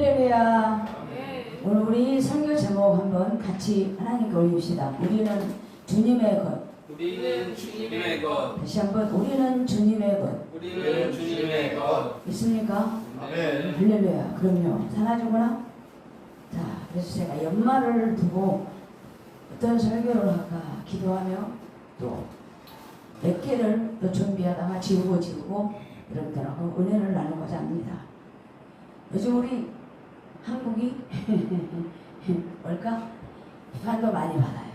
할렐루야. 오늘 우리 설교 제목 한번 같이 하나님께 올립시다. 우리는 주님의 것. 우리는 주님의 것. 다시 한번 우리는 주님의 것. 우리는 주님의 것. 있습니까? 아멘. 할렐루야. 그럼요. 사나주구나. 자, 그래서 제가 연말을 두고 어떤 설교를 할까 기도하며 또 몇 개를 또 준비하다가 지우고 여러분들하고 은혜를 나누고자 합니다. 요즘 우리 한국이 뭘까? 비판도 많이 받아요.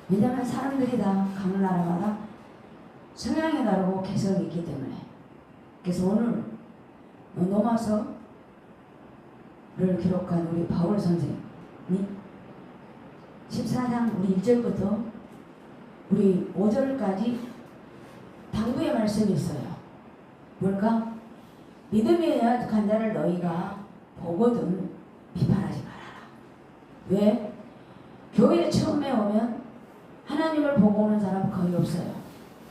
왜냐하면 사람들이 다 각 나라마다 성향이 다르고 개성이 있기 때문에. 그래서 오늘 로마서를 기록한 우리 바울 선생님이 14장 우리 1절부터 우리 5절까지 당부의 말씀이 있어요. 뭘까? 믿음에 약한 자를 너희가 보거든 비판하지 말아라. 왜? 교회에 처음에 오면 하나님을 보고 오는 사람 거의 없어요.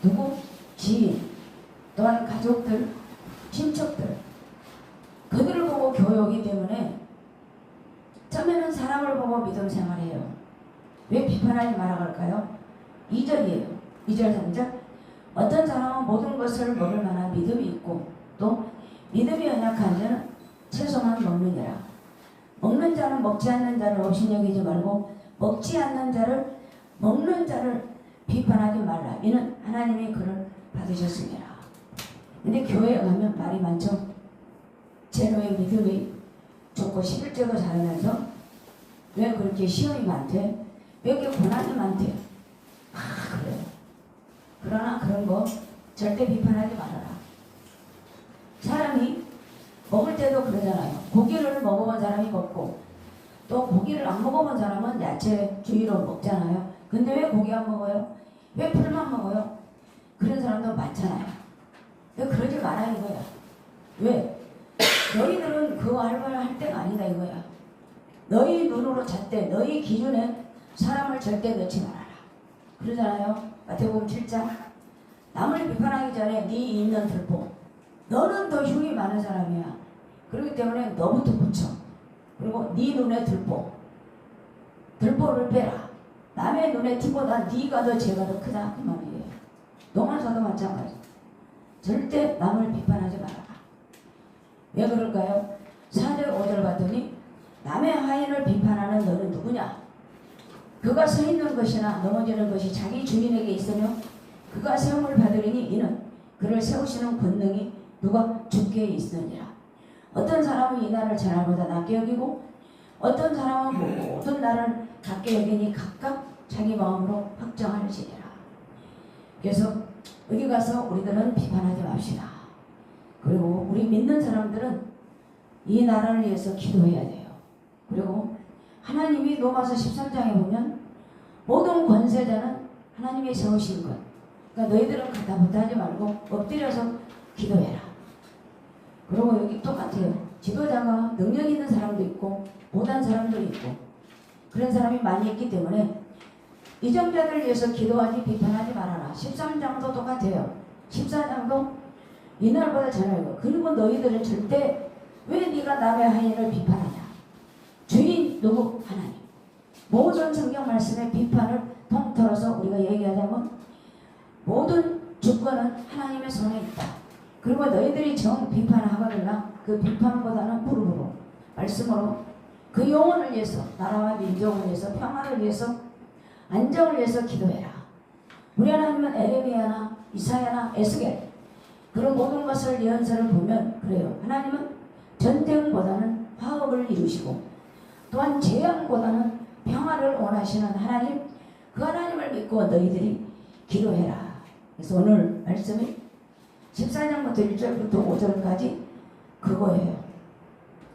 누구? 지인, 또한 가족들, 친척들. 그들을 보고 교회 오기 때문에 처음에는 사람을 보고 믿음 생활해요. 왜 비판하지 말아라 할까요? 2절이에요. 2절 3절. 어떤 사람은 모든 것을 먹을 만한 믿음이 있고 또 믿음이 연약한 자는 채소만 먹느니라. 먹는 자는 먹지 않는 자를 없이 여기지 말고 먹지 않는 자를 먹는 자를 비판하지 말라. 이는 하나님이 그를 받으셨습니다. 근데 교회에 가면 말이 많죠. 제노의 믿음이 좋고 11절도 잘하면서 왜 그렇게 시험이 많대? 왜 이렇게 고난이 많대? 그래요. 그러나 그런 거 절대 비판하지 말아라. 사람이 먹을 때도 그러잖아요. 고기를 먹어본 사람이 먹고 또 고기를 안 먹어본 사람은 야채 주의로 먹잖아요. 근데 왜 고기 안 먹어요? 왜 풀만 먹어요? 그런 사람도 많잖아요. 왜 그러지 마라 이거야. 왜? 너희들은 그 알바를 할 때가 아니다 이거야. 너희 눈으로 잣대 너희 기준에 사람을 절대 넣지 말아라. 그러잖아요. 마태복음 7장. 남을 비판하기 전에 네 있는 들보. 너는 더 흉이 많은 사람이야. 그렇기 때문에 너부터 붙여. 그리고 네 눈에 들보. 들보를 빼라. 남의 눈에 티보다 네가 더 죄가 더 크다 그 말이에요. 농한사도 마찬가지. 절대 남을 비판하지 말아라. 왜 그럴까요? 4절 5절 봤더니 남의 하인을 비판하는 너는 누구냐? 그가 서 있는 것이나 넘어지는 것이 자기 주인에게 있으며 그가 세움을 받으리니 이는 그를 세우시는 권능이 누가 주께 있으니라. 어떤 사람은 이 날을 전날보다 낮게 여기고 어떤 사람은 모든 날을 같게 여기니 각각 자기 마음으로 확정할지니라. 그래서 어디 가서 우리들은 비판하지 맙시다. 그리고 우리 믿는 사람들은 이 나라를 위해서 기도해야 돼요. 그리고 하나님이 로마서 13장에 보면 모든 권세자는 하나님이 세우신 것. 그러니까 너희들은 갖다 못하지 말고 엎드려서 기도해라. 그리고 여기 똑같아요. 지도자가 능력 있는 사람도 있고 못한 사람도 있고 그런 사람이 많이 있기 때문에 이정자들을 위해서 기도하지 비판하지 말아라. 13장도 똑같아요. 14장도 이날보다 전하고 그리고 너희들은 절대 왜 네가 남의 하인을 비판하냐. 주인 누구? 하나님. 모든 성경 말씀의 비판을 통틀어서 우리가 얘기하자면 모든 주권은 하나님의 손에 있다. 그리고 너희들이 정 비판하거나 그 비판보다는 무릎으로 말씀으로 그 영혼을 위해서 나라와 민족을 위해서 평화를 위해서 안정을 위해서 기도해라. 우리 하나님은 에레미야나 이사야나 에스겔 그런 모든 것을 예언서를 보면 그래요. 하나님은 전쟁보다는 화합을 이루시고 또한 재앙보다는 평화를 원하시는 하나님, 그 하나님을 믿고 너희들이 기도해라. 그래서 오늘 말씀이 14장부터 1절부터 5절까지 그거예요.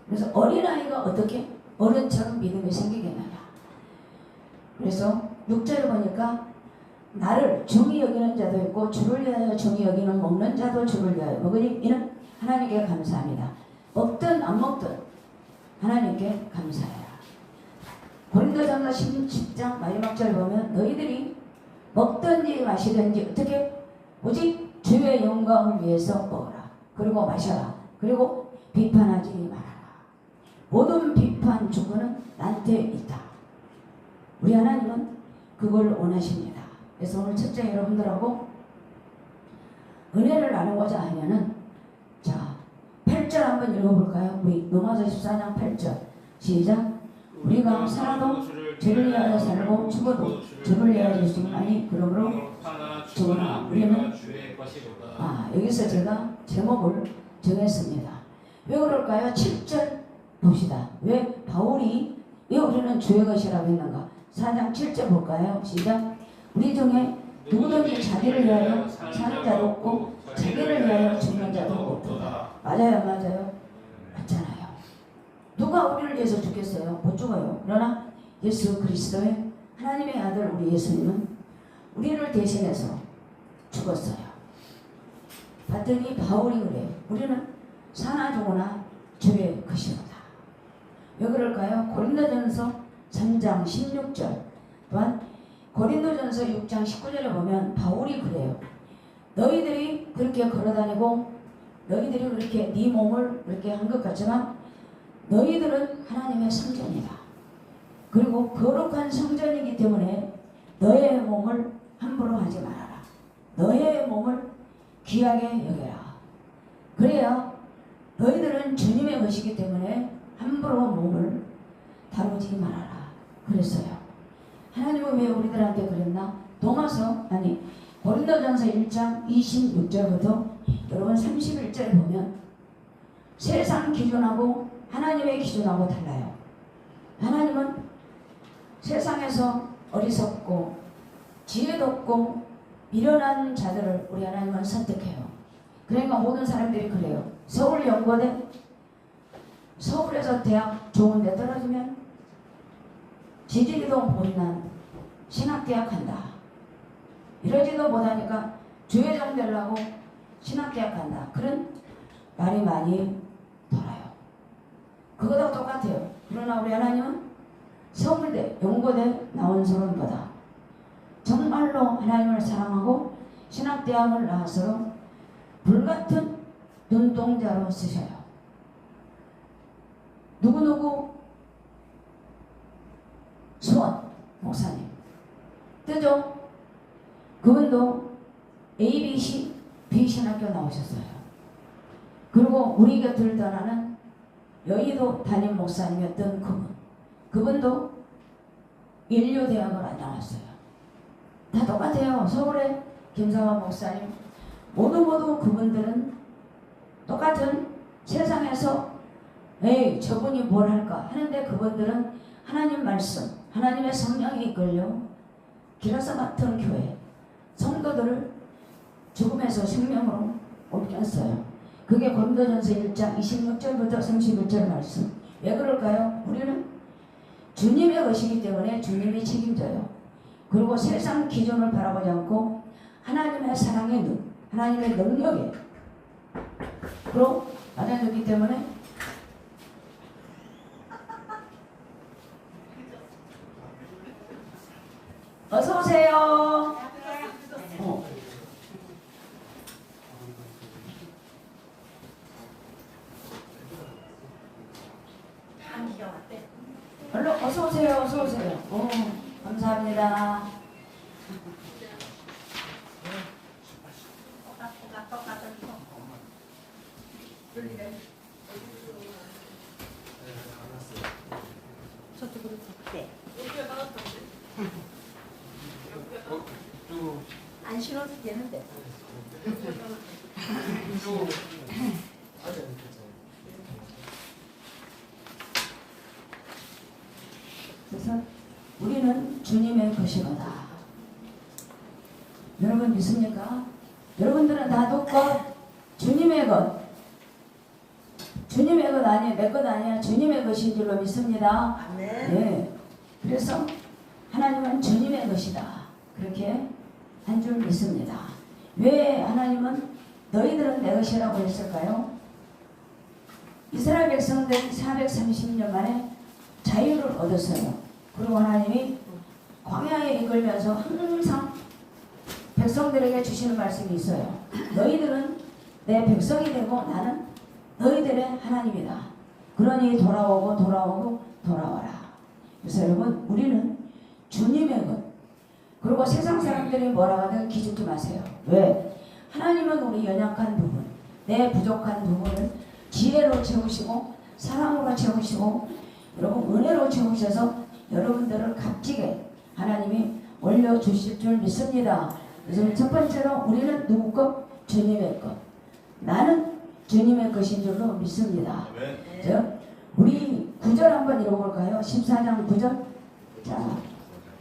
그래서 어린아이가 어떻게 어른처럼 믿음이 생기겠느냐. 그래서 6절 보니까 나를 중히 여기는 자도 있고 주를 위하여 중히 여기는 먹는 자도 주를 위하여 먹으니 이는 하나님께 감사합니다. 먹든 안 먹든 하나님께 감사해라. 고린도전서 10장 마지막 절 보면 너희들이 먹든지 마시든지 어떻게 오직 주의 영광을 위해서 먹어라. 그리고 마셔라. 그리고 비판하지 말아라. 모든 비판 주권은 나한테 있다. 우리 하나님은 그걸 원하십니다. 그래서 오늘 첫째 여러분들하고 은혜를 나누고자 하면은 자 8절 한번 읽어볼까요? 우리 로마서 14장 8절 시작. 우리가 살아도 죄를 위하여 살고 죽어도 죄를 위하여 죽으나니 그러므로 죽으나 우리는 주의 것이로다. 여기서 제가 제목을 정했습니다. 왜 그럴까요? 7절 봅시다. 왜 바울이 왜 우리는 주의 것이라고 했는가? 4장 7절 볼까요? 시작. 우리 중에 누구든지 자기를 위하여 사는 자도 없고 자기를 위하여 죽는 자도 없도다. 맞아요, 맞아요. 맞잖아요. 누가 우리를 위해서 죽겠어요? 못 죽어요. 그러나 예수 그리스도의 하나님의 아들 우리 예수님은 우리를 대신해서 죽었어요. 봤더니 바울이 그래요. 우리는 사나 죽으나 주의 것이로다. 왜 그럴까요? 고린도전서 3장 16절 또한 고린도전서 6장 19절에 보면 바울이 그래요. 너희들이 그렇게 걸어다니고 너희들이 그렇게 네 몸을 그렇게 한 것 같지만 너희들은 하나님의 성전이다. 그리고 거룩한 성전이기 때문에 너의 몸을 함부로 하지 말아라. 너의 몸을 귀하게 여겨라. 그래야 너희들은 주님의 것이기 때문에 함부로 몸을 다루지 말아라. 그랬어요. 하나님은 왜 우리들한테 그랬나? 고린도전서 1장 26절부터 여러분 31절에 보면 세상 기준하고 하나님의 기준하고 달라요. 하나님은 세상에서 어리석고 지혜도 없고 미련한 자들을 우리 하나님은 선택해요. 그러니까 모든 사람들이 그래요. 서울연고대 서울에서 대학 좋은 데 떨어지면 지지리도 못난 신학대학 간다. 이러지도 못하니까 주회장 되려고 신학대학 간다. 그런 말이 많이 돌아요. 그거하고 똑같아요. 그러나 우리 하나님은 서울대, 연고대 나온 사람보다 정말로 하나님을 사랑하고 신학대학을 나와서 불같은 눈동자로 쓰셔요. 누구누구 수원 목사님 뜨죠? 그분도 ABC B신학교 나오셨어요. 그리고 우리 곁을 떠나는 여의도 담임 목사님이었던 그분도 인류대학을 안 나왔어요. 다 똑같아요. 서울의 김상환 목사님 모두 그분들은 똑같은 세상에서 에이 저분이 뭘 할까 하는데 그분들은 하나님 말씀 하나님의 성령이 이끌려 기라사 같은 교회 성도들을 죽음에서 생명으로 옮겼어요. 그게 고린도전서 1장 26절부터 31절 말씀. 왜 그럴까요? 우리는 주님의 것이기 때문에 주님이 책임져요. 그리고 세상 기준을 바라보지 않고 하나님의 사랑의 눈, 하나님의 능력에 그로 받아줬기 때문에 어서 오세요. 얼른 어서 오세요. 어서 오세요. 감사합니다. 저쪽으로 네. 안 신어도 되는데. 그래서 우리는 주님의 것이로다. 여러분 믿습니까? 여러분들은 다 듣고 주님의 것, 주님의 것 아니에요. 내 것 아니야. 주님의 것인 줄로 믿습니다. 네. 그래서 하나님은 주님의 것이다. 그렇게 한 줄 믿습니다. 왜 하나님은 너희들은 내 것이라고 했을까요? 이스라엘 백성들이 430년 만에 자유를 얻었어요. 그리고 하나님이 광야에 이끌면서 항상 백성들에게 주시는 말씀이 있어요. 너희들은 내 백성이 되고 나는 너희들의 하나님이다. 그러니 돌아와라. 그래서 여러분 우리는 주님의 것, 그리고 세상 사람들이 뭐라 하든 기죽지 마세요. 왜? 하나님은 우리 연약한 부분, 내 부족한 부분을 지혜로 채우시고 사랑으로 채우시고 여러분 은혜로 채우셔서 여러분들을 값지게 하나님이 올려주실 줄 믿습니다. 그래서 첫 번째로 우리는 누구 것? 주님의 것. 나는 주님의 것인 줄로 믿습니다. 자, 우리 9절 한번 읽어볼까요? 14장 9절. 자,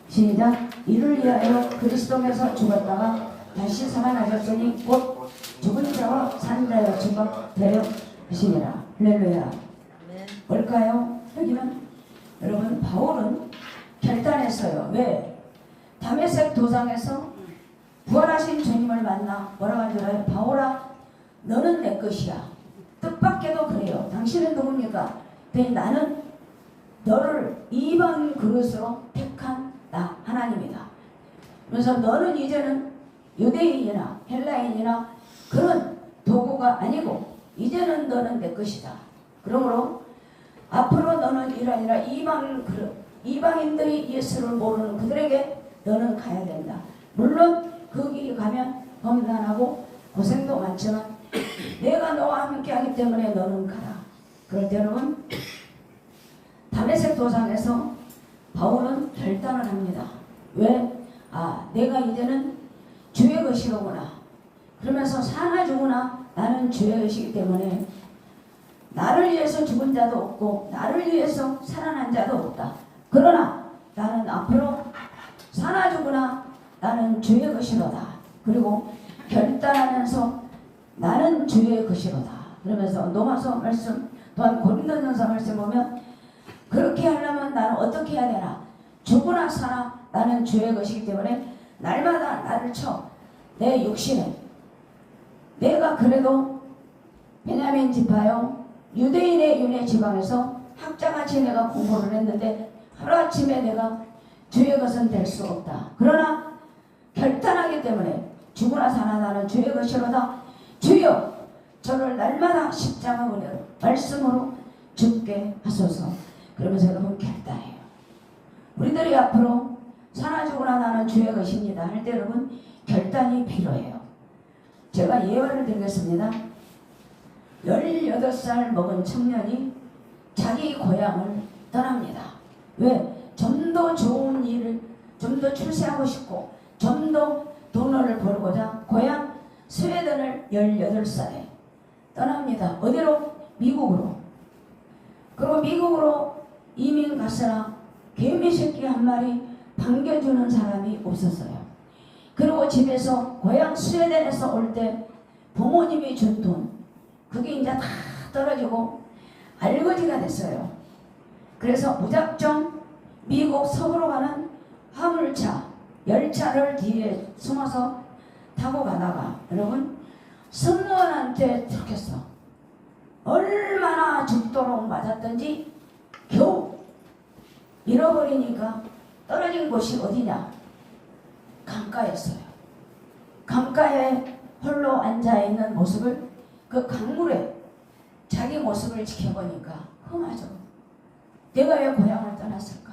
시작. 이를 위하여 그리스도께서 죽었다가 다시 살아나셨으니 곧 죽은 자와 산 자여 주가 되려 할렐루야. 뭘까요? 여기는 여러분 바울은 결단했어요. 왜? 다메섹 도상에서 부활하신 주님을 만나 뭐라고 하더라요? 바울아 너는 내 것이야. 뜻밖에도 그래요. 당신은 누굽니까? 그러니 나는 너를 이방 그릇으로 택한 나 하나님이다. 그래서 너는 이제는 유대인이나 헬라인이나 그런 도구가 아니고 이제는 너는 내 것이다. 그러므로 앞으로 너는 이러이러 이방인들이 예수를 모르는 그들에게 너는 가야 된다. 물론 그 길이 가면 험난하고 고생도 많지만 내가 너와 함께 하기 때문에 너는 가라. 그럴 때 여러분 다메섹 도상에서 바울은 결단을 합니다. 왜? 내가 이제는 주의 것이로구나. 그러면서 사나 죽으나 나는 주의 것이기 때문에 나를 위해서 죽은 자도 없고 나를 위해서 살아난 자도 없다. 그러나 나는 앞으로 사나 죽으나 나는 주의 것이로다. 그리고 결단하면서 나는 주의 것이로다. 그러면서 로마서 말씀 또한 고린도전서 말씀 보면 그렇게 하려면 나는 어떻게 해야 되나? 죽으나 사나 나는 주의 것이기 때문에 날마다 나를 쳐. 내 육신에 내가 그래도 베냐민 지파요 유대인의 윤회 지방에서 학자같이 내가 공부를 했는데 하루아침에 내가 주의 것은 될 수 없다. 그러나 결단하기 때문에 죽으나 사나 나는 주의 것이로다. 주여 저를 날마다 십자가 은혜로 말씀으로 죽게 하소서. 그러면서 여러분 결단해요. 우리들이 앞으로 사나 죽으나 나는 주의 것입니다 할 때 여러분 결단이 필요해요. 제가 예화를 드리겠습니다. 18살 먹은 청년이 자기 고향을 떠납니다. 왜? 좀 더 좋은 일을 좀 더 출세하고 싶고 좀 더 돈을 벌고자 고향 스웨덴을 18살에 떠납니다. 어디로? 미국으로. 그리고 미국으로 이민 갔으나 개미 새끼 한 마리 반겨주는 사람이 없었어요. 그리고 집에서 고향 스웨덴에서 올 때 부모님이 준 돈 그게 이제 다 떨어지고 알거지가 됐어요. 그래서 무작정 미국 서부로 가는 화물차 열차를 뒤에 숨어서 타고 가다가 여러분 승무원한테 들켰어. 얼마나 죽도록 맞았던지 겨우 잃어버리니까 떨어진 곳이 어디냐? 강가였어요. 강가에 홀로 앉아있는 모습을 그 강물에 자기 모습을 지켜보니까 험하죠. 내가 왜 고향을 떠났을까?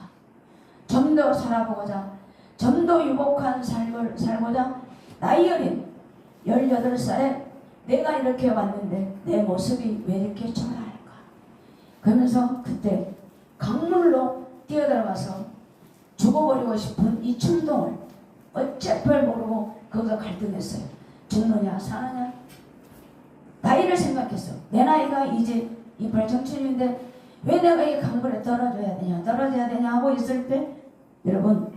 좀 더 살아보고자 좀 더 유복한 삶을 살고자 나이 어린 18살에 내가 이렇게 왔는데 내 모습이 왜 이렇게 초라할까? 그러면서 그때 강물로 뛰어들어가서 죽어버리고 싶은 이 충동을 어쩔 줄 모르고 거기서 갈등했어요. 죽느냐 사느냐 나이를 생각했어. 내 나이가 이제 이빨 청춘인데 왜 내가 이 강물에 떨어져야 되냐 하고 있을 때 여러분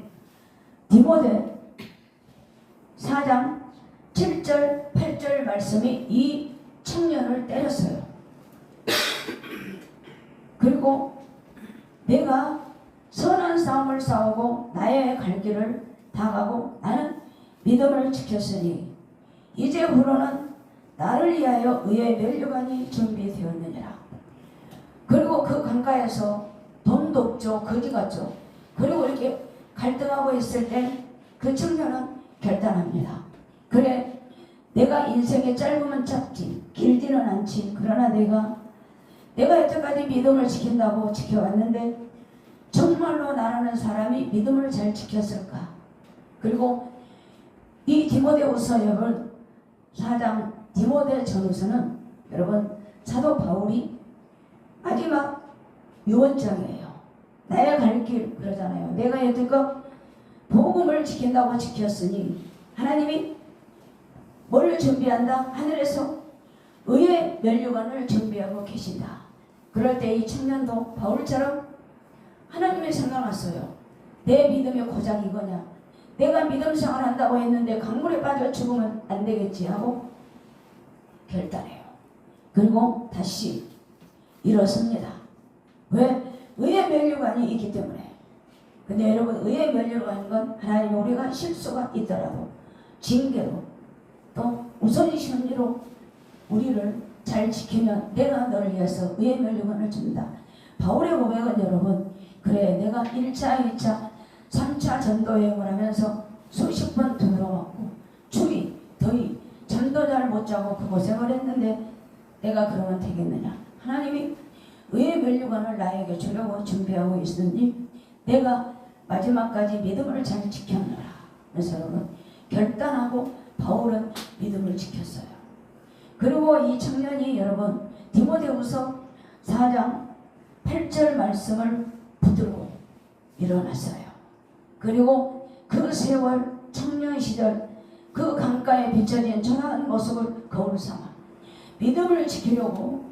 디모데 4장 7절 8절 말씀이 이 청년을 때렸어요. 그리고 내가 선한 싸움을 싸우고 나의 갈 길을 다가고 나는 믿음을 지켰으니 이제 후로는 나를 위하여 의의 면류관이 준비되었느니라. 그리고 그 강가에서 돈도 없죠. 거지 같죠. 그리고 이렇게 갈등하고 있을 때 그 청년은 결단합니다. 그래 내가 인생이 짧으면 짧지 길지는 않지. 그러나 내가 내가 여태까지 믿음을 지킨다고 지켜왔는데 정말로 나라는 사람이 믿음을 잘 지켰을까? 그리고 이 디모데후서 여러분 4장 디모데전후서는 여러분 사도 바울이 마지막 유언장이에요. 나의 갈 길 그러잖아요. 내가 여태껏 복음을 지킨다고 지켰으니 하나님이 뭘 준비한다? 하늘에서 의의 면류관을 준비하고 계신다. 그럴 때 이 청년도 바울처럼 하나님의 생각났어요. 내 믿음의 고장 이거냐? 내가 믿음 생활한다고 했는데 강물에 빠져 죽으면 안 되겠지 하고 결단해요. 그리고 다시 일어섭니다. 왜? 의의 면류관이 있기 때문에. 근데 여러분 의의 면류관인 건 하나님이 우리가 실수가 있더라도 징계로 또 우선순위로 우리를 잘 지키면 내가 너를 위해서 의의 면류관을 준다. 바울의 고백은 여러분 그래 내가 1차, 2차, 3차 전도여행을 하면서 수십 번 두드러맞고 추위, 더위, 잠도 잘 못 자고 그 고생을 했는데 내가 그러면 되겠느냐. 하나님이 의의 면류관을 나에게 주려고 준비하고 있으니 내가 마지막까지 믿음을 잘 지켰노라. 그래서 여러분 결단하고 바울은 믿음을 지켰어요. 그리고 이 청년이 여러분 디모데후서 4장 8절 말씀을 붙들고 일어났어요. 그리고 그 세월 청년 시절 그 강가에 비춰진 초라한 모습을 거울 삼아 믿음을 지키려고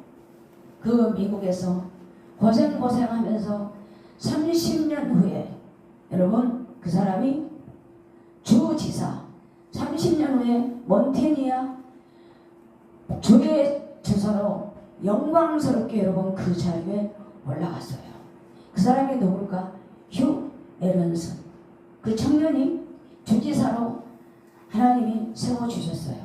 그 미국에서 고생하면서 30년 후에 여러분 그 사람이 주지사 30년 후에 몬테니아 주의 주사로 영광스럽게 여러분 그 자리에 올라갔어요. 그 사람이 누굴까? 휴 에런슨. 그 청년이 주지사로 하나님이 세워주셨어요.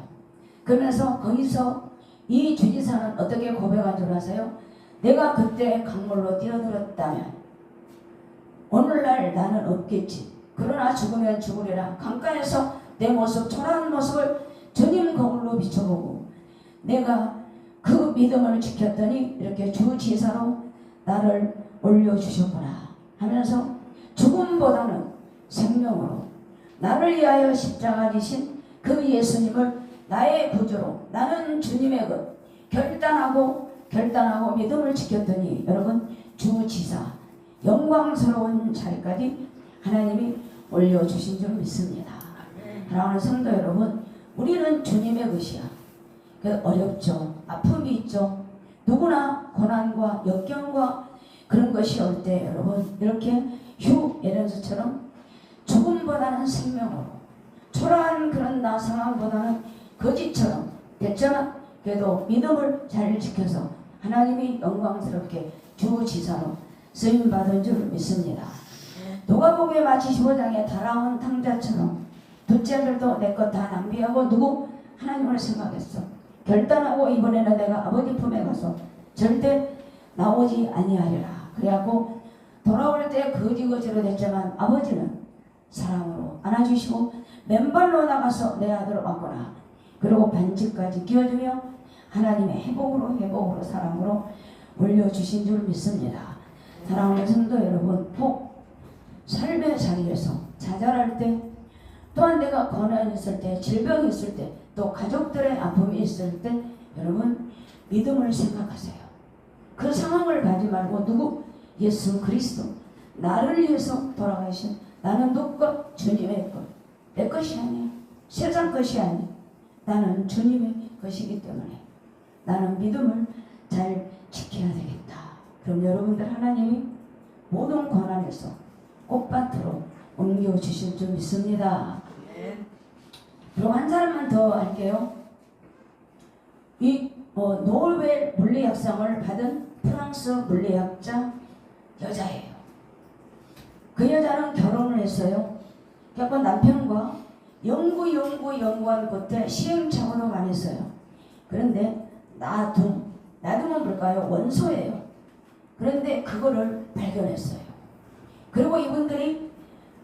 그러면서 거기서 이 주지사는 어떻게 고백한 줄 아세요? 내가 그때 강물로 뛰어들었다면 오늘날 나는 없겠지. 그러나 죽으면 죽으리라. 강가에서 내 모습, 초라한 모습을 주님 거울로 비춰보고 내가 그 믿음을 지켰더니 이렇게 주지사로 나를 올려주셨구나 하면서 죽음보다는 생명으로 나를 위하여 십자가 지신 그 예수님을 나의 구주로 나는 주님의 것 결단하고 믿음을 지켰더니 여러분 주지사 영광스러운 자리까지 하나님이 올려주신 줄 믿습니다. 사랑하는 성도 여러분, 우리는 주님의 것이야. 어렵죠. 아픔이 있죠. 누구나 고난과 역경과 그런 것이 올 때 여러분 이렇게 휴 에렌스처럼 죽음보다는 생명으로 초라한 그런 나 상황보다는 거짓처럼 됐잖아. 그래도 믿음을 잘 지켜서 하나님이 영광스럽게 주지사로 쓰임받은 줄 믿습니다. 누가복음 마치 15장에 달아온 탕자처럼 둘째들도 내 것 다 낭비하고 누구? 하나님을 생각했어. 결단하고 이번에는 내가 아버지 품에 가서 절대 나오지 아니하리라. 그래갖고 돌아올 때 거지거지로 됐지만 아버지는 사랑으로 안아주시고 맨발로 나가서 내 아들을 왔구나. 그리고 반지까지 끼워주며 하나님의 회복으로 사랑으로 올려주신 줄 믿습니다. 사랑하는 성도 여러분, 꼭 삶의 자리에서 자잘할 때 또한 내가 고난이 있을 때 질병이 있을 때 또 가족들의 아픔이 있을 때 여러분 믿음을 생각하세요. 그 상황을 가지 말고 누구? 예수 그리스도 나를 위해서 돌아가신 나는 누가? 주님의 것. 내 것이 아니야. 세상 것이 아니야. 나는 주님의 것이기 때문에 나는 믿음을 잘 지켜야 되겠다. 그럼 여러분들 하나님이 모든 고난에서 꽃밭으로 옮겨주실 줄 믿습니다. 그리고 한 사람만 더 할게요. 이 노벨 물리학상을 받은 프랑스 물리학자 여자예요. 그 여자는 결혼을 했어요. 그래서 남편과 연구한 끝에 시행착오로 많았어요. 그런데 나둠은 뭘까요? 원소예요. 그런데 그거를 발견했어요. 그리고 이분들이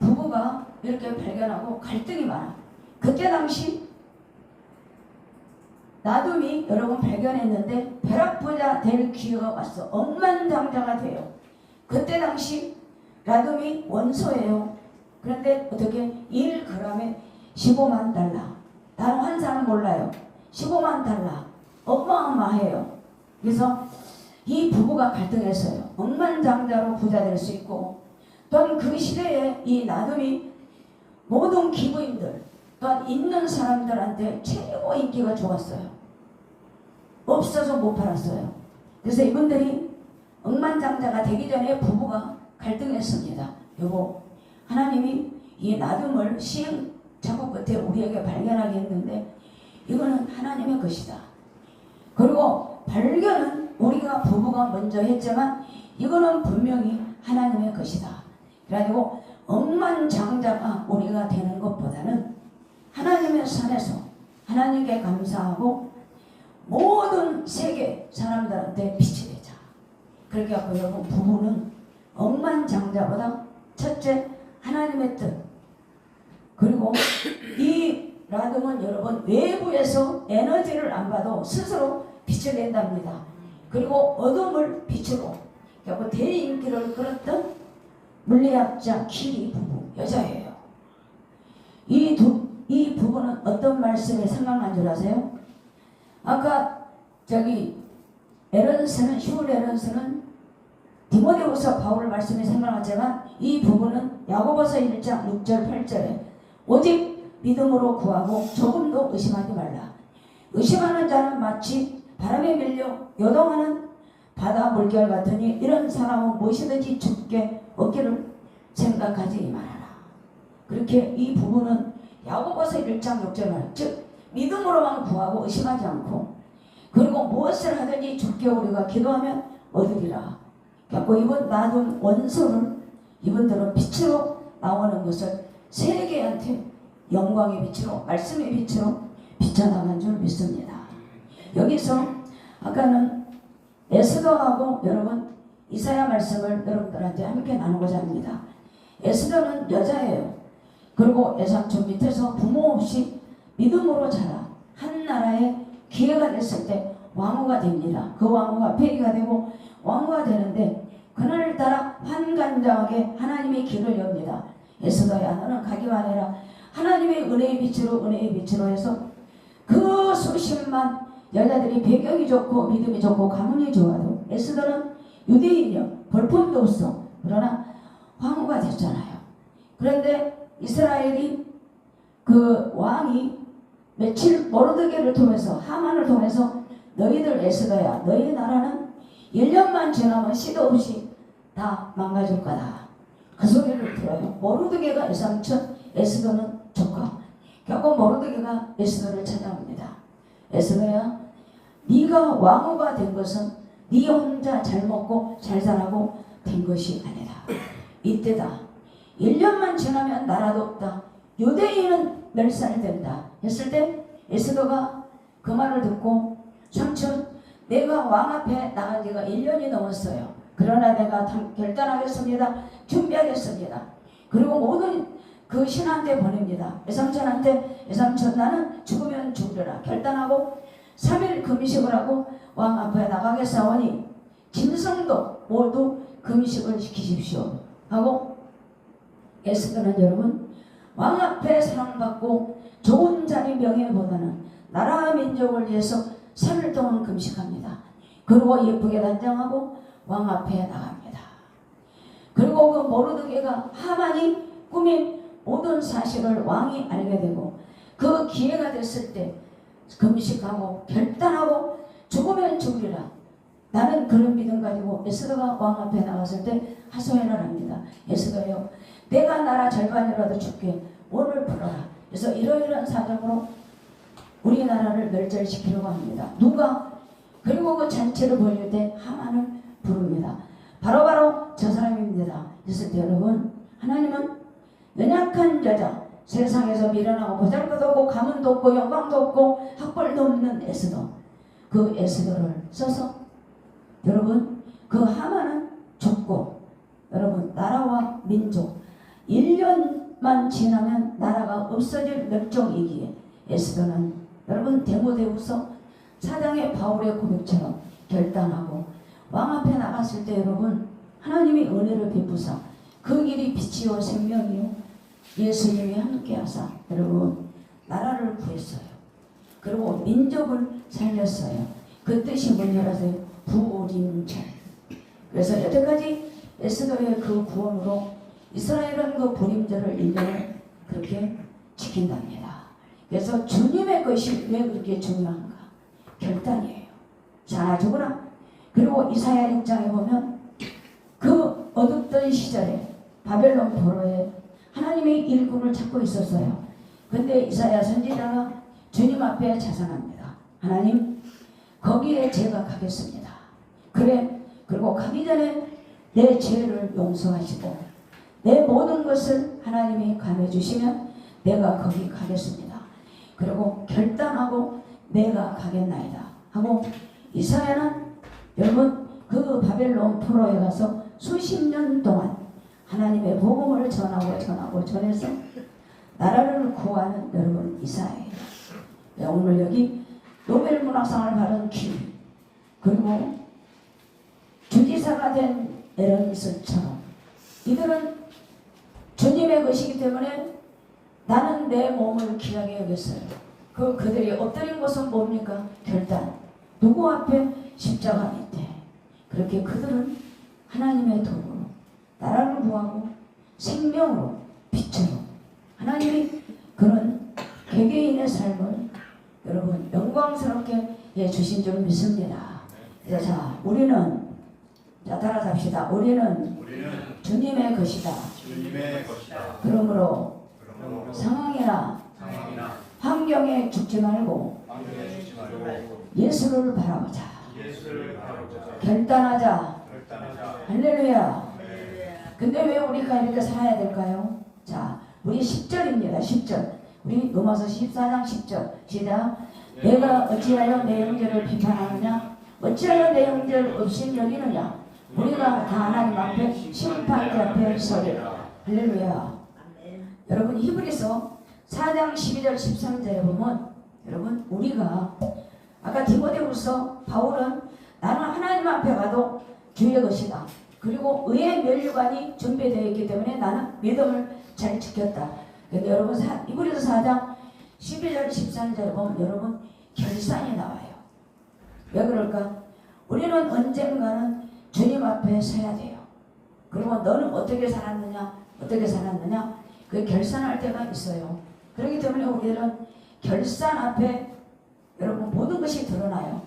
부부가 이렇게 발견하고 갈등이 많아. 그때 당시 나둠이 여러분 발견했는데 벼락부자 될 기회가 왔어. 억만장자가 돼요. 그때 당시 나둠이 원소예요. 그런데 어떻게 1g에 15만 달러. 다른 환산은 몰라요. 15만 달러. 어마어마해요. 그래서 이 부부가 갈등했어요. 억만장자로 부자 될 수 있고, 또한 그 시대에 이 나둠이 모든 기부인들, 또한 있는 사람들한테 최고 인기가 좋았어요. 없어서 못 팔았어요. 그래서 이분들이 억만장자가 되기 전에 부부가 갈등했습니다. 여보, 하나님이 이 나둠을 시행 작업 끝에 우리에게 발견하게 했는데 이거는 하나님의 것이다. 그리고 발견은 우리가 부부가 먼저 했지만 이거는 분명히 하나님의 것이다. 그래가지고 억만장자가 우리가 되는 것보다는 하나님의 산에서 하나님께 감사하고 모든 세계 사람들한테 빛이 되자. 그렇게 하고 여러분, 부부는 억만장자보다 첫째 하나님의 뜻, 그리고 이 라둠은 여러분 외부에서 에너지를 안 받아도 스스로 빛을 낸답니다. 그리고 어둠을 빛으로, 그리고 대인기를 끌었던 물리학자 키리 부부, 여자예요. 이 부부는 어떤 말씀이 생각난 줄 아세요? 아까 휴일 에런스는 디모데후서 바울 말씀이 생각났지만 이 부분은 야고보서 1장 6절 8절에 오직 믿음으로 구하고 조금도 의심하지 말라. 의심하는 자는 마치 바람에 밀려 요동하는 바다 물결 같으니 이런 사람은 무엇이든지 죽게 얻기를 생각하지 말아라. 그렇게 이 부분은 야고보서 1장 6절 말, 즉 믿음으로만 구하고 의심하지 않고, 그리고 무엇을 하든지 주께 우리가 기도하면 얻으리라. 그래서 이번 나눈 원소를 이분들은 빛으로 나오는 것을 세계한테 영광의 빛으로, 말씀의 빛으로 비춰나간 줄 믿습니다. 여기서 아까는 에스더하고 여러분 이사야 말씀을 여러분들한테 함께 나누고자 합니다. 에스더는 여자예요. 그리고 애삼촌 밑에서 부모 없이 믿음으로 자라 한 나라의 기회가 됐을 때 왕후가 됩니다. 그 왕후가 폐위가 되고 왕후가 되는데 그날따라 환관장하게 하나님의 길을 엽니다. 에스더야, 너는 가기만 해라. 하나님의 은혜의 빛으로 해서 그 수십만 여자들이 배경이 좋고 믿음이 좋고 가문이 좋아도 에스더는 유대인이요, 볼품도 없어. 그러나 황후가 됐잖아요. 그런데 이스라엘이 그 왕이 며칠 모르드게를 통해서, 하만을 통해서 너희들 에스더야, 너희 나라는 1년만 지나면 시도 없이 다 망가질 거다. 그 소리를 들어요. 모르드게가 외삼촌, 에스더는 조카. 결국 모르드게가 에스더를 찾아옵니다. 에스더야, 네가 왕후가 된 것은 네 혼자 잘 먹고 잘 살라고 된 것이 아니다. 이때다. 1년만 지나면 나라도 없다. 유대인은 멸살된다 했을 때 에스더가 그 말을 듣고, 삼촌, 내가 왕 앞에 나간 지가 1년이 넘었어요. 그러나 내가 결단하겠습니다. 준비하겠습니다. 그리고 모든 그 신한테 보냅니다. 외삼촌한테, 외삼촌 나는 죽으면 죽으리라 결단하고 3일 금식을 하고 왕 앞에 나가겠사오니 짐승도 모두 금식을 시키십시오 하고, 에스더는 여러분 왕 앞에 사랑받고 좋은 자리 명예보다는 나라 민족을 위해서 3일 동안 금식합니다. 그리고 예쁘게 단장하고 왕 앞에 나갑니다. 그리고 그 모르드게가 하만이 꾸민 모든 사실을 왕이 알게 되고 그 기회가 됐을 때 금식하고 결단하고 죽으면 죽으리라. 나는 그런 믿음 가지고 에스더가 왕 앞에 나갔을 때 하소연을 합니다. 에스더요, 내가 나라 절반이라도 줄게. 오늘 풀어라. 그래서 이러이러한 사정으로 우리나라를 멸절시키려고 합니다. 누가? 그리고 그 잔치를 벌릴 때 하만을 부릅니다. 바로바로 저 사람입니다. 그랬을 때 여러분, 하나님은 연약한 여자, 세상에서 미련하고 보잘것도 없고 가문도 없고 영광도 없고 학벌도 없는 에스더, 그 에스더를 써서 여러분 그 하만은 죽고, 여러분 나라와 민족 1년만 지나면 나라가 없어질 멸종이기에 에스더는 여러분 디모데후서 사장의 바울의 고백처럼 결단하고 왕 앞에 나갔을 때 여러분 하나님이 은혜를 베푸사 그 길이 빛이요 생명이요 예수님이 함께하사 여러분 나라를 구했어요. 그리고 민족을 살렸어요. 그 뜻이 뭔지 아세요? 부림절. 그래서 여태까지 에스더의 그 구원으로 이스라엘은 그 부림절을 1년을 그렇게 지킨답니다. 그래서 주님의 것이 왜 그렇게 중요한가? 결단이에요. 자나 죽으나. 그리고 이사야 6장에 보면 그 어둡던 시절에 바벨론 포로에 하나님의 일꾼을 찾고 있었어요. 근데 이사야 선지자가 주님 앞에 자선합니다. 하나님 거기에 제가 가겠습니다. 그래 그리고 가기 전에 내 죄를 용서하시고 내 모든 것을 하나님이 감해 주시면 내가 거기 가겠습니다. 그리고 결단하고 내가 가겠나이다 하고 이사야는 여러분 그 바벨론 포로에 가서 수십 년 동안 하나님의 복음을 전해서 나라를 구하는 여러분 이사야예요. 오늘 여기 노벨 문학상을 받은 퀴 그리고 주지사가 된 에런니스처럼 이들은 주님의 것이기 때문에 나는 내 몸을 귀하게 여겼어요. 그들이 엎드린 것은 뭡니까? 결단. 누구 앞에? 십자가 밑에. 그렇게 그들은 하나님의 도구로 나라를 구하고 생명으로 빛으로 하나님이 그런 개개인의 삶을 여러분 영광스럽게 해주신 줄 믿습니다. 자 우리는 자 따라잡시다. 우리는 주님의 것이다. 그러므로 상황이나 환경에 죽지 말고 예수를 바라보자. 결단하자. 할렐루야. 근데 왜 우리가 이렇게 살아야 될까요? 자, 우리 10절입니다. 10절. 우리 로마서 14장 10절. 시작. 내가 어찌하여 내 형제를 비판하느냐? 어찌하여 내 형제를 없인 여기느냐? 우리가 다 하나님 앞에 심판대 앞에 서리라. 할렐루야. 여러분 히브리서 4장 12절 13절에 보면 여러분 우리가 아까 디모데후서 바울은 나는 하나님 앞에 가도 주의 것이다. 그리고 의의 면류관이 준비되어 있기 때문에 나는 믿음을 잘 지켰다. 근데 여러분 히브리서 4장 12절 13절에 보면 여러분 결산이 나와요. 왜 그럴까? 우리는 언젠가는 주님 앞에 서야 돼요. 그리고 너는 어떻게 살았느냐? 그 결산할 때가 있어요. 그렇기 때문에 우리는 결산 앞에 여러분 모든 것이 드러나요.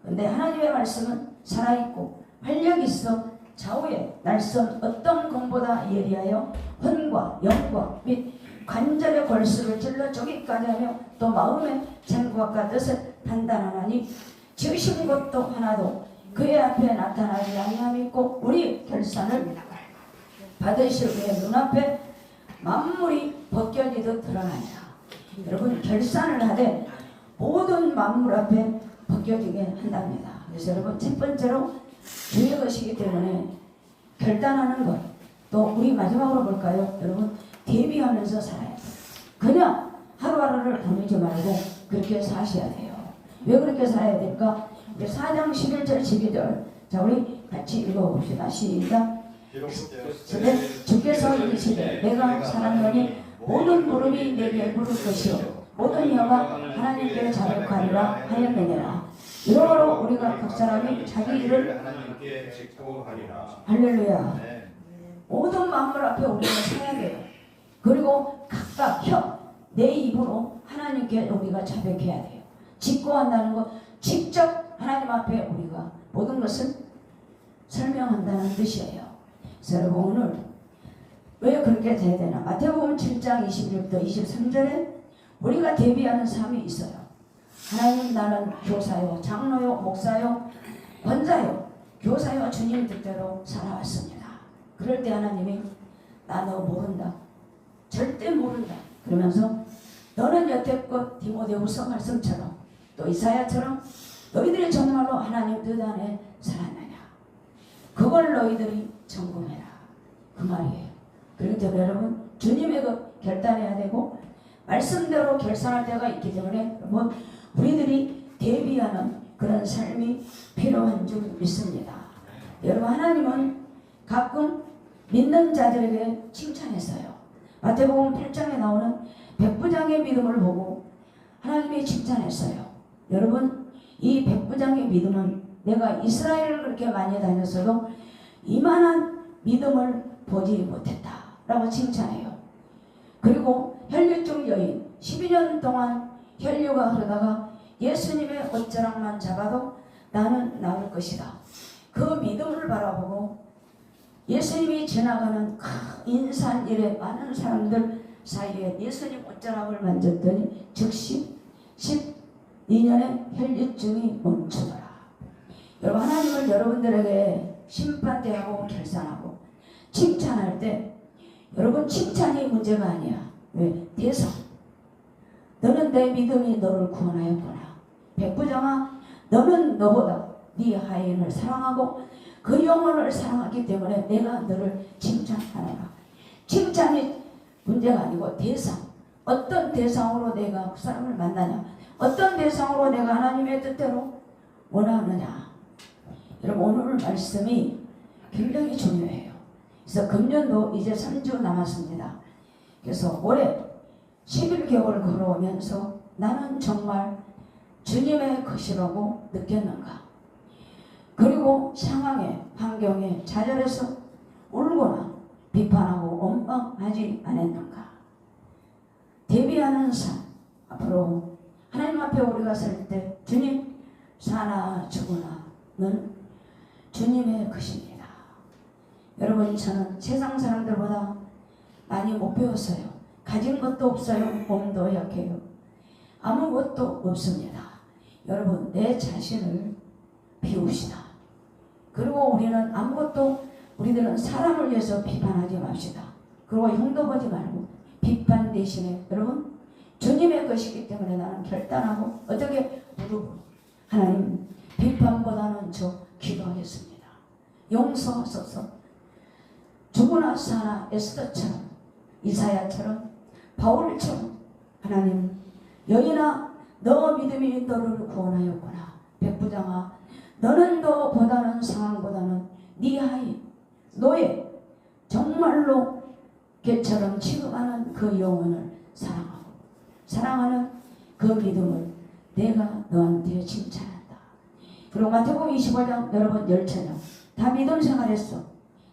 근데 하나님의 말씀은 살아있고 활력이 있어 좌우에 날선 어떤 검보다 예리하여 혼과 영과 및 관절의 골수를 찔러 쪼기까지 하며 또 마음의 생각과 뜻을 판단하나니 지으신 것도 하나도 그의 앞에 나타나지 아니함이 있고 우리 결산을 받으실 그의 눈앞에 만물이 벗겨지듯 드러나니라. 여러분 결산을 하되 모든 만물 앞에 벗겨지게 한답니다. 그래서 여러분 첫 번째로 주의 것이기 때문에 결단하는 것. 또 우리 마지막으로 볼까요? 여러분 대비하면서 살아야 돼요. 그냥 하루하루를 보내지 말고 그렇게 사셔야 돼요. 왜 그렇게 살아야 될까? 4장 11절 12절 자 우리 같이 읽어봅시다. 시작. 주께서 이르시되 내가 사랑하니 모든 무릎이 내게 꿇을 것이요 모든 혀가 하나님께 자백하리라 하였느니라. 이러므로 우리가 각 사람이 자기 일을 하나님께 직고하리라. 할렐루야. 모든 만물 앞에 우리가 서야 돼요. 그리고 각각 내 입으로 하나님께 우리가 자백해야 돼요. 직고한다는 것 직접 하나님 앞에 우리가 모든 것을 설명한다는 뜻이에요. 그래서 여러분 오늘 왜 그렇게 돼야 되나? 마태복음 7장 21절부터 23절에 우리가 대비하는 삶이 있어요. 하나님 나는 교사요, 장로요, 목사요, 권사요, 교사요 주님 뜻대로 살아왔습니다. 그럴 때 하나님이 나 너 모른다. 절대 모른다. 그러면서 너는 여태껏 디모데후서 말씀처럼 또 이사야처럼 너희들이 정말로 하나님 뜻 안에 살았느냐. 그걸 너희들이 점검해라. 그 말이에요. 그렇기 때문에 여러분 주님의 것 결단해야 되고 말씀대로 결산할 때가 있기 때문에 여러분 우리들이 대비하는 그런 삶이 필요한 줄 믿습니다. 여러분, 하나님은 가끔 믿는 자들에게 칭찬했어요. 마태복음 8장에 나오는 백부장의 믿음을 보고 하나님이 칭찬했어요. 여러분, 이 백부장의 믿음은 내가 이스라엘을 그렇게 많이 다녔어도 이만한 믿음을 보지 못했다 라고 칭찬해요. 그리고 혈류증 여인 12년 동안 혈류가 흐르다가 예수님의 옷자락만 잡아도 나는 나을 것이다. 그 믿음을 바라보고 예수님이 지나가는 큰 인산일에 많은 사람들 사이에 예수님 옷자락을 만졌더니 즉시 12년의 혈류증이 멈추더라. 여러분, 하나님은 여러분들에게 심판대하고 결산하고 칭찬할 때 여러분 칭찬이 문제가 아니야. 왜? 대상. 너는 내 믿음이 너를 구원하였구나. 백부장아, 너는 너보다 네 하인을 사랑하고 그 영혼을 사랑하기 때문에 내가 너를 칭찬하노라. 칭찬이 문제가 아니고 대상. 어떤 대상으로 내가 그 사람을 만나냐, 어떤 대상으로 내가 하나님의 뜻대로 원하느냐. 여러분, 오늘 말씀이 굉장히 중요해요. 그래서 금년도 이제 3주 남았습니다. 그래서 올해 11개월 걸어오면서 나는 정말 주님의 것이라고 느꼈는가? 그리고 상황에, 환경에 좌절해서 울거나 비판하고 원망하지 않았는가? 대비하는 삶, 앞으로 하나님 앞에 우리가 설 때 주님, 사나 죽으나는 주님의 것입니다. 여러분, 저는 세상 사람들보다 많이 못 배웠어요. 가진 것도 없어요. 몸도 약해요. 아무것도 없습니다. 여러분, 내 자신을 비웁시다. 그리고 우리는 아무것도, 우리들은 사람을 위해서 비판하지 맙시다. 그리고 흉도 보지 말고 비판 대신에 여러분, 주님의 것이기 때문에 나는 결단하고 어떻게 무릎으로 하나님, 비판보다는 저 기도하겠습니다. 용서하소서. 죽으나 사나 에스더처럼, 이사야처럼, 바울처럼 하나님, 여인아 너 믿음이 너를 구원하였구나. 백부장아, 너는 너보다는 상황보다는 네 하인, 너의 정말로 개처럼 취급하는 그 영혼을 사랑하고 사랑하는 그 믿음을 내가 너한테 칭찬한다. 그리고 마태복음 25장 여러분 10처녀 다 믿음 생활했어.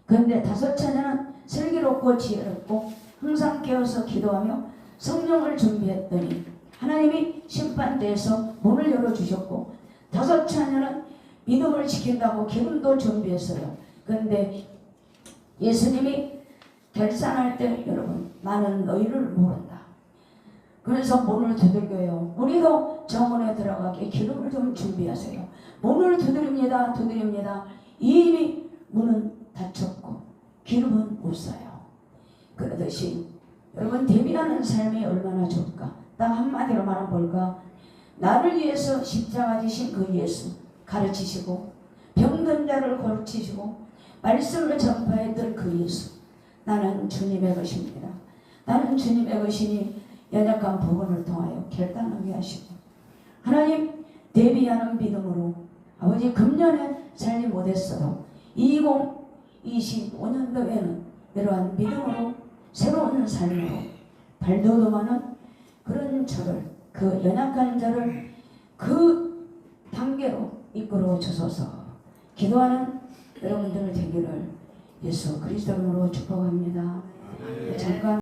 그런데 5처녀는 슬기롭고 지혜롭고 항상 깨어서 기도하며 성령을 준비했더니 하나님이 심판대에서 문을 열어주셨고 5처녀는 믿음을 지킨다고 기름도 준비했어요. 그런데 예수님이 결산할 때 여러분, 나는 너희를 모른다. 그래서 문을 두들겨요. 우리도 저 문에 들어가게 기름을 좀 준비하세요. 문을 두드립니다. 두드립니다. 이미 문은 닫혔고 기름은 없어요. 그러듯이 여러분, 대비하는 삶이 얼마나 좋을까? 딱 한마디로 말하면 뭘까? 나를 위해서 십자가 지신 그 예수 가르치시고 병든 자를 고치시고 말씀을 전파했던 그 예수, 나는 주님의 것입니다. 나는 주님의 것이니 연약한 부분을 통하여 결단하게 하시고 하나님, 대비하는 믿음으로 아버지, 금년에 살지 못했어도 2025년도에는 이러한 믿음으로 새로운 삶으로 발돋움하는 그런 저를, 그 연약한 저를 그 단계로 이끌어 주소서. 기도하는 여러분들 되기를 예수 그리스도 이름으로 축복합니다.